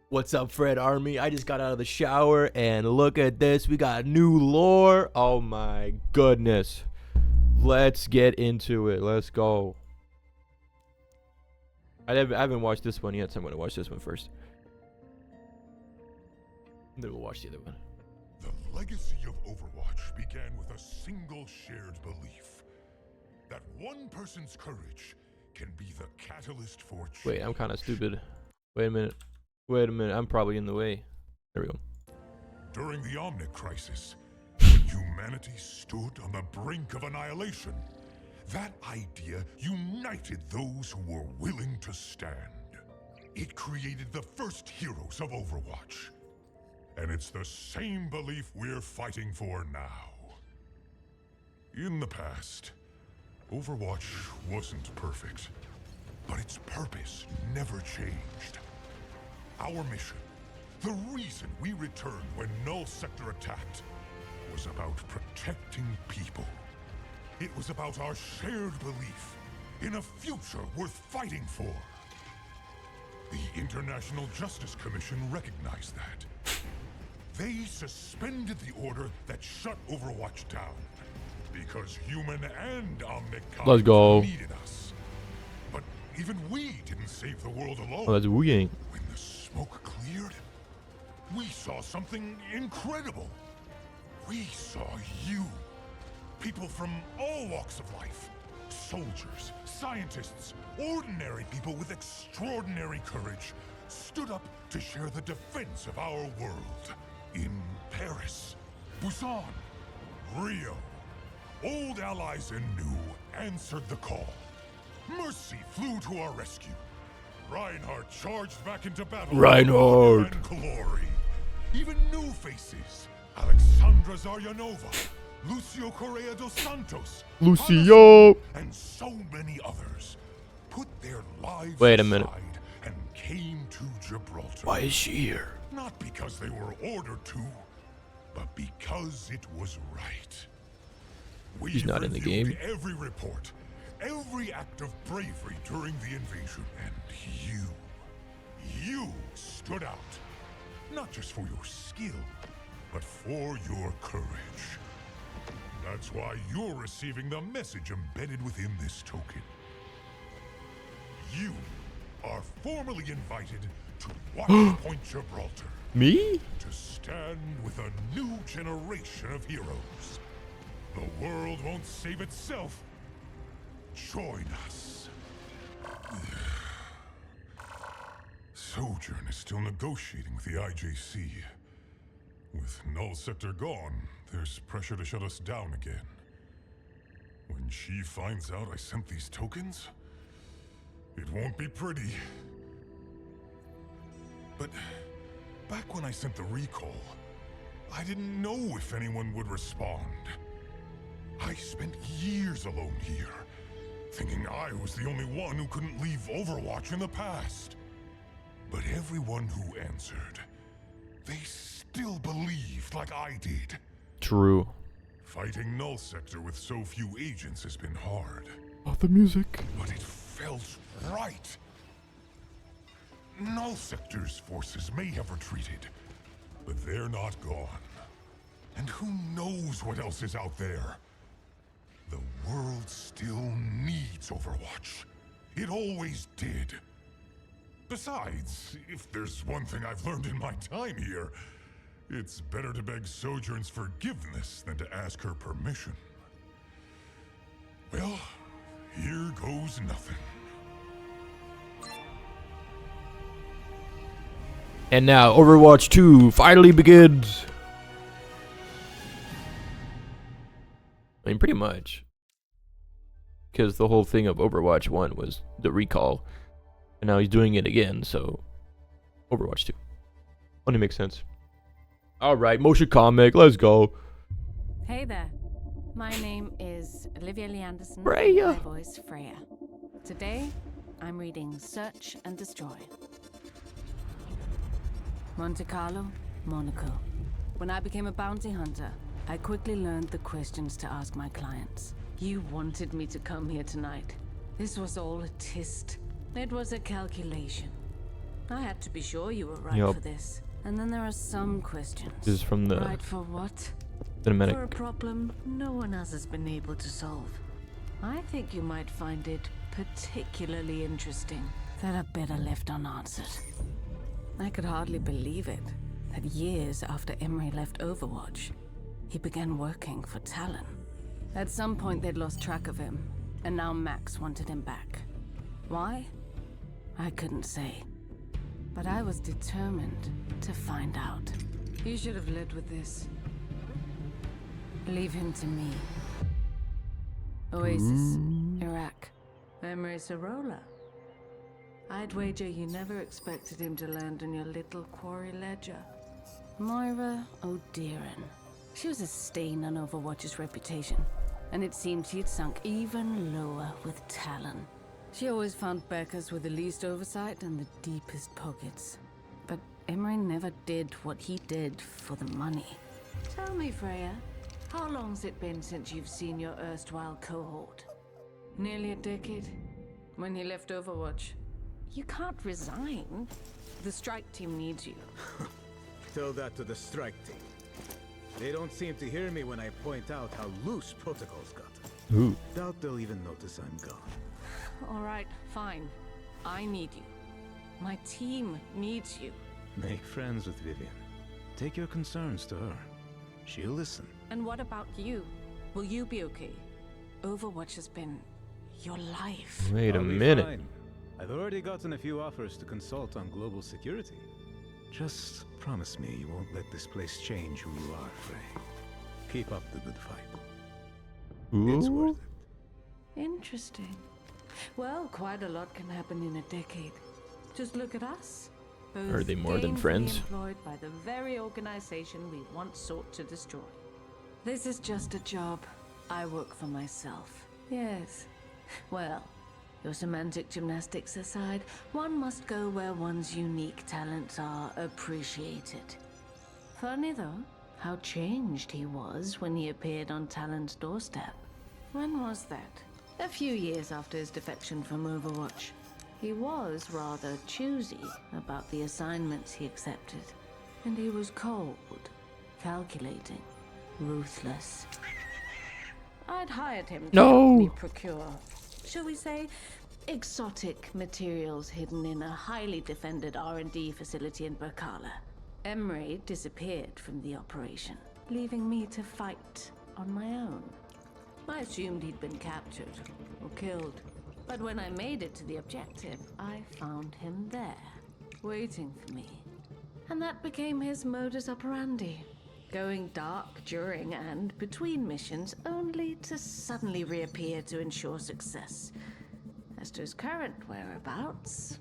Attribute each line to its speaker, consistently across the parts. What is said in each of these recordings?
Speaker 1: What's up, Fred Army? I just got out of the shower and look at this. We got new lore. Oh my goodness. Let's get into it. Let's go. I haven't watched this one yet, so I'm going to watch this one first. Then we'll watch the other one.
Speaker 2: The legacy of Overwatch began with a single shared belief that one person's courage can be the catalyst for change.
Speaker 1: Wait, I'm kind of stupid. Wait a minute. I'm probably in the way. There we go.
Speaker 2: During the Omnic Crisis, when humanity stood on the brink of annihilation, that idea united those who were willing to stand. It created the first heroes of Overwatch. And it's the same belief we're fighting for now. In the past, Overwatch wasn't perfect, but its purpose never changed. Our mission, the reason we returned when Null Sector attacked, was about protecting people. It was about our shared belief in a future worth fighting for. The International Justice Commission recognized that. They suspended the order that shut Overwatch down because human and Omnic needed us. But even we didn't save the world alone.
Speaker 1: Oh, that's Wu Yang.
Speaker 2: When the smoke cleared, we saw something incredible. We saw you. People from all walks of life. Soldiers, scientists, ordinary people with extraordinary courage stood up to share the defense of our world. In Paris, Busan, Rio, old allies and new answered the call. Mercy flew to our rescue. Reinhardt charged back into battle.
Speaker 1: Reinhardt!
Speaker 2: And glory. Even new faces. Alexandra Zaryanova, Lucio Correa dos Santos,
Speaker 1: Lucio!
Speaker 2: And so many others put their lives
Speaker 1: Wait a minute.
Speaker 2: aside and came to Gibraltar.
Speaker 1: Why is she here?
Speaker 2: Not because they were ordered to, but because it was right.
Speaker 1: He's not in the game.
Speaker 2: Every report, every act of bravery during the invasion, and you stood out. Not just for your skill, but for your courage. That's why you're receiving the message embedded within this token. You are formally invited to Watchpoint Gibraltar.
Speaker 1: Me?
Speaker 2: To stand with a new generation of heroes. The world won't save itself. Join us. Sojourn is still negotiating with the IJC. With Null Sector gone, there's pressure to shut us down again. When she finds out I sent these tokens, it won't be pretty. But back when I sent the recall, I didn't know if anyone would respond. I spent years alone here, thinking I was the only one who couldn't leave Overwatch in the past. But everyone who answered, they still believed like I did.
Speaker 1: True.
Speaker 2: Fighting Null Sector with so few agents has been hard.
Speaker 1: Oh, the music.
Speaker 2: But it felt right. Null Sector's forces may have retreated, but they're not gone. And who knows what else is out there? The world still needs Overwatch. It always did. Besides, if there's one thing I've learned in my time here, it's better to beg Sojourn's forgiveness than to ask her permission. Well, here goes nothing.
Speaker 1: And now Overwatch 2 finally begins. I mean, pretty much. Because the whole thing of Overwatch 1 was the recall. And now he's doing it again, so Overwatch 2. Only makes sense. Alright, motion comic, let's go.
Speaker 3: Hey there. My name is Olivia Lee Anderson.
Speaker 1: Freya.
Speaker 3: My voice, Freya. Today, I'm reading Search and Destroy. Monte Carlo, Monaco. When I became a bounty hunter, I quickly learned the questions to ask my clients. You wanted me to come here tonight. This was all a test. It was a calculation. I had to be sure you were right
Speaker 1: Yup.
Speaker 3: for this. And then there are some questions.
Speaker 1: This is from the
Speaker 3: Right for what?
Speaker 1: cinematic.
Speaker 3: For a problem no one else has been able to solve. I think you might find it particularly interesting. That are better left unanswered. I could hardly believe it, that years after Emery left Overwatch, he began working for Talon. At some point they'd lost track of him, and now Max wanted him back. Why? I couldn't say. But I was determined to find out. You should have led with this. Leave him to me. Oasis, Iraq. Emery Sorolla. I'd wager you never expected him to land on your little quarry ledger. Moira O'Dearan. She was a stain on Overwatch's reputation, and it seemed she'd sunk even lower with Talon. She always found Beckers with the least oversight and the deepest pockets. But Emery never did what he did for the money. Tell me, Freya, how long's it been since you've seen your erstwhile cohort? Nearly a decade. When he left Overwatch. You can't resign. The strike team needs you.
Speaker 4: Tell that to the strike team. They don't seem to hear me when I point out how loose protocols got.
Speaker 1: Ooh.
Speaker 4: Doubt they'll even notice I'm gone.
Speaker 3: All right, fine. I need you. My team needs you.
Speaker 4: Make friends with Vivian. Take your concerns to her. She'll listen.
Speaker 3: And what about you? Will you be okay? Overwatch has been your life.
Speaker 1: Wait a
Speaker 4: I'll be
Speaker 1: minute.
Speaker 4: fine. I've already gotten a few offers to consult on global security. Just promise me you won't let this place change who you are, Frey. Keep up the good fight. It's
Speaker 1: Ooh.
Speaker 4: worth it.
Speaker 3: Interesting. Well, quite a lot can happen in a decade. Just look at us. Both
Speaker 1: Are they more than
Speaker 3: gainfully
Speaker 1: friends?
Speaker 3: employed by the very organization we once sought to destroy. This is just a job. I work for myself. Yes. Well, your semantic gymnastics aside, one must go where one's unique talents are appreciated. Funny though, how changed he was when he appeared on Talon's doorstep. When was that? A few years after his defection from Overwatch. He was rather choosy about the assignments he accepted. And he was cold, calculating, ruthless. I'd hired him to
Speaker 1: No.
Speaker 3: help me procure, shall we say, exotic materials hidden in a highly defended R&D facility in Berkala. Emery disappeared from the operation, leaving me to fight on my own. I assumed he'd been captured or killed, but when I made it to the objective, I found him there, waiting for me. And that became his modus operandi. Going dark during and between missions, only to suddenly reappear to ensure success. As to his current whereabouts,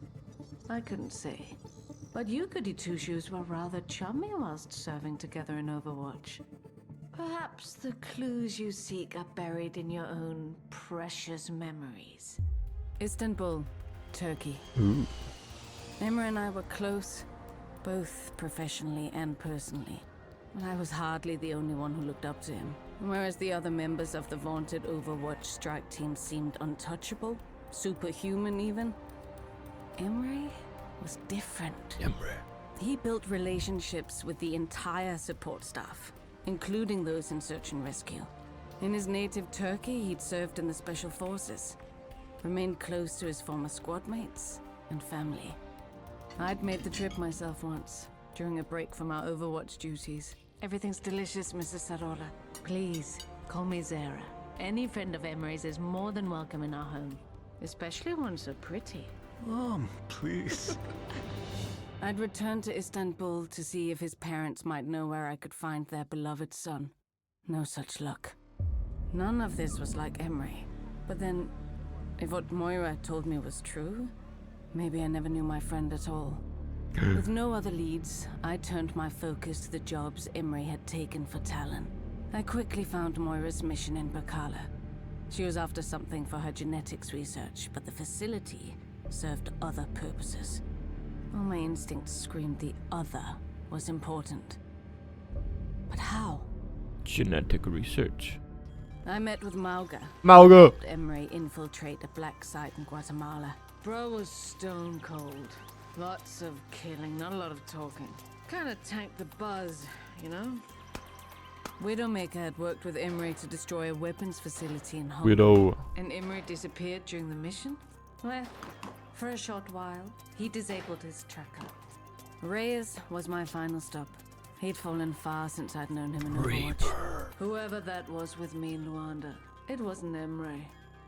Speaker 3: I couldn't say. But you goody two-shoes were rather chummy whilst serving together in Overwatch. Perhaps the clues you seek are buried in your own precious memories. Istanbul, Turkey.
Speaker 1: Ooh.
Speaker 3: Emma and I were close, both professionally and personally. But I was hardly the only one who looked up to him. Whereas the other members of the vaunted Overwatch strike team seemed untouchable, superhuman even, Emery was different.
Speaker 1: Emery.
Speaker 3: He built relationships with the entire support staff, including those in search and rescue. In his native Turkey, he'd served in the special forces, remained close to his former squad mates and family. I'd made the trip myself once, during a break from our Overwatch duties. Everything's delicious, Mrs. Sorolla. Please, call me Zara. Any friend of Emery's is more than welcome in our home, especially one so pretty.
Speaker 4: Mom, please.
Speaker 3: I'd returned to Istanbul to see if his parents might know where I could find their beloved son. No such luck. None of this was like Emery. But then, if what Moira told me was true, maybe I never knew my friend at all. With no other leads, I turned my focus to the jobs Emery had taken for Talon. I quickly found Moira's mission in Berkala. She was after something for her genetics research, but the facility served other purposes. All my instincts screamed the other was important. But how?
Speaker 1: Genetic research.
Speaker 3: I met with Mauga.
Speaker 1: Mauga.
Speaker 3: Helped Emery infiltrate a black site in Guatemala. Bro was stone cold. Lots of killing, not a lot of talking. Kind of tanked the buzz, you know? Widowmaker had worked with Imre to destroy a weapons facility in Hong Kong.
Speaker 1: Widow.
Speaker 3: And Imre disappeared during the mission? Well, for a short while, he disabled his tracker. Reyes was my final stop. He'd fallen far since I'd known him in Overwatch. Whoever that was with me in Luanda, it wasn't Imre.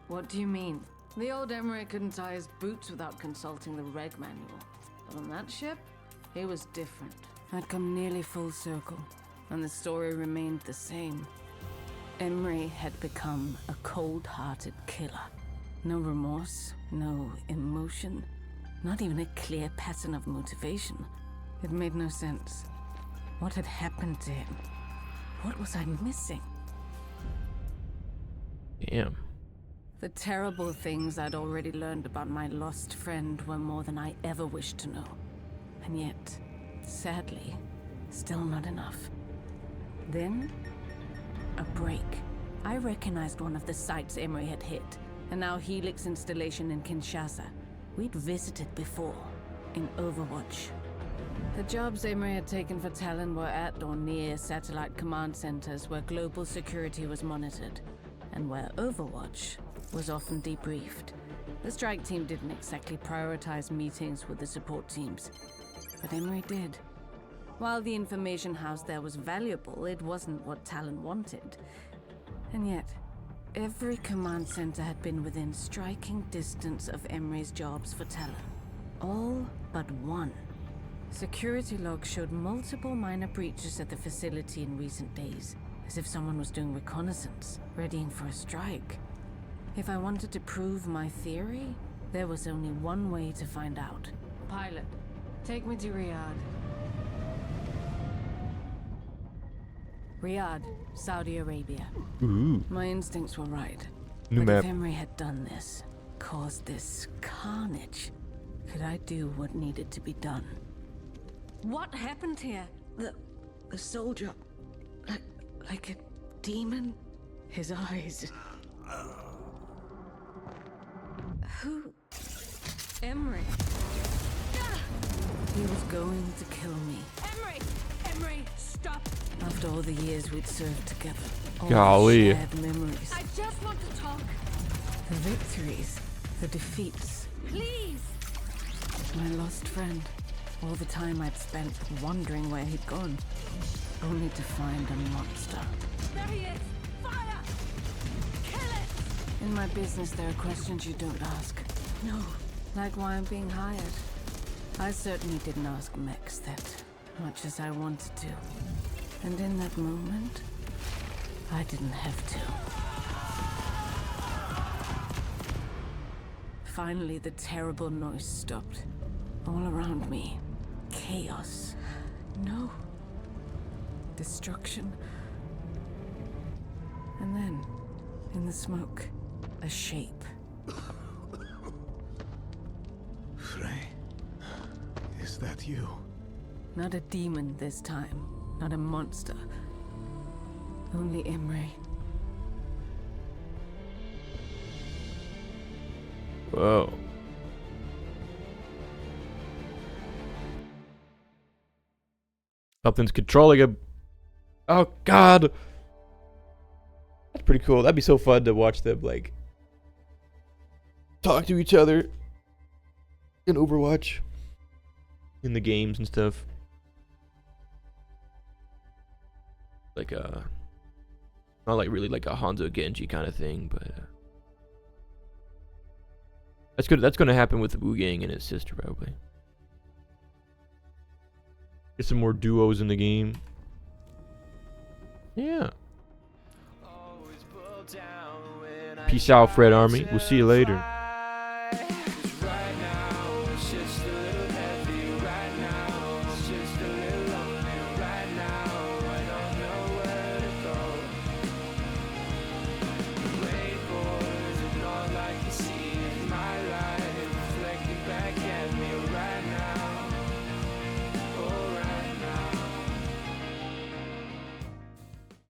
Speaker 3: What do you mean? The old Emre couldn't tie his boots without consulting the reg manual. But on that ship, he was different. I'd come nearly full circle, and the story remained the same. Emre had become a cold-hearted killer. No remorse, no emotion, not even a clear pattern of motivation. It made no sense. What had happened to him? What was I missing?
Speaker 1: Damn.
Speaker 3: The terrible things I'd already learned about my lost friend were more than I ever wished to know. And yet, sadly, still not enough. Then, a break. I recognized one of the sites Emre had hit, and now Helix installation in Kinshasa. We'd visited before, in Overwatch. The jobs Emre had taken for Talon were at or near satellite command centers where global security was monitored, and where Overwatch was often debriefed. The strike team didn't exactly prioritize meetings with the support teams, but Emre did. While the information house there was valuable, it wasn't what Talon wanted. And yet, every command center had been within striking distance of Emre's jobs for Talon. All but one. Security logs showed multiple minor breaches at the facility in recent days, as if someone was doing reconnaissance, readying for a strike. If I wanted to prove my theory, there was only one way to find out. Pilot, take me to Riyadh. Riyadh, Saudi Arabia.
Speaker 1: Ooh.
Speaker 3: My instincts were right.
Speaker 1: New
Speaker 3: But
Speaker 1: map.
Speaker 3: if Emre had done this, caused this carnage, could I do what needed to be done? What happened here? The soldier, like a demon. His eyes. Who? Emre. He was going to kill me. Emre, stop! After all the years we'd served together, all
Speaker 1: Golly.
Speaker 3: the shared memories. I just want to talk. The victories, the defeats. Please! My lost friend. All the time I'd spent wondering where he'd gone, only to find a monster. There he is! Fire! Kill it! In my business, there are questions you don't ask. No, like why I'm being hired. I certainly didn't ask Mex that, much as I wanted to. And in that moment, I didn't have to. Finally, the terrible noise stopped. All around me, chaos. No. Destruction. And then, in the smoke, a shape.
Speaker 4: Frey, is that you?
Speaker 3: Not a demon this time. Not a monster. Only Emre.
Speaker 1: Whoa. Something's controlling him. Oh god. That's pretty cool. That'd be so fun to watch them like talk to each other in Overwatch. In the games and stuff. Like not like really like a Hanzo Genji kind of thing, but that's good. That's gonna happen with Wu Yang and his sister probably. Get some more duos in the game. Yeah. Peace out, Fred Army. We'll see you later.